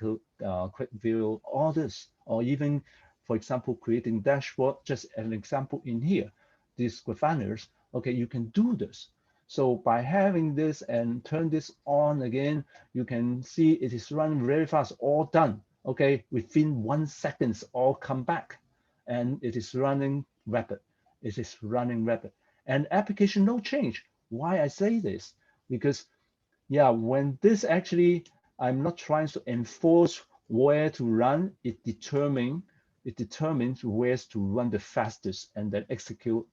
Quick View, all this, or even, for example, creating dashboard, just an example in here, these Grafanaires, okay, you can do this. So by having this and turn this on again, you can see it is running very fast, all done, okay, within 1 second, all come back, and it is running rapid. It is running rapid. And application no change. Why I say this? Because yeah, when this actually, I'm not trying to enforce where to run, it determines where to run the fastest and then execute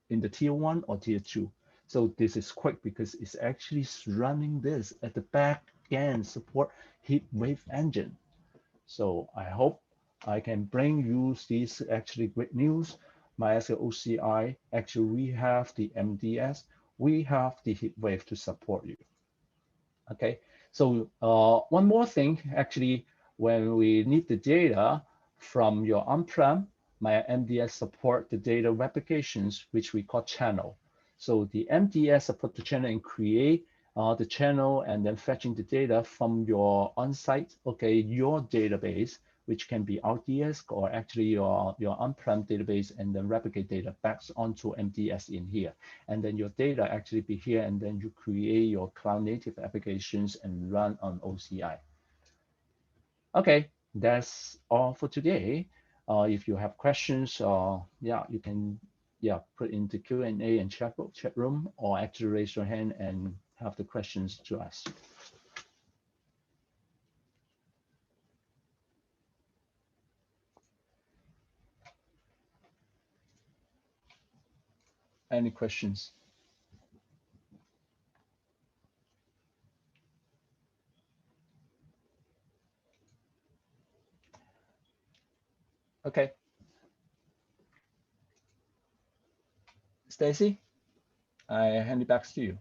in the tier 1 or tier 2. So this is quick because it's actually running this at the back end support heat wave engine. So I hope I can bring you these actually great news. MySQL OCI, actually we have the MDS, we have the heat wave to support you. Okay, so one more thing, actually, when we need the data from your on-prem, my MDS support the data replications, which we call channel. So the MDS support the channel and create the channel and then fetching the data from your on-site, okay, your database, which can be RDS or actually your on-prem database, and then replicate data back onto MDS in here. And then your data actually be here, and then you create your cloud native applications and run on OCI. Okay, that's all for today. If you have questions, yeah, you can put into Q&A and chat room, or actually raise your hand and have the questions to us. Any questions? Okay, Stacy, I hand it back to you.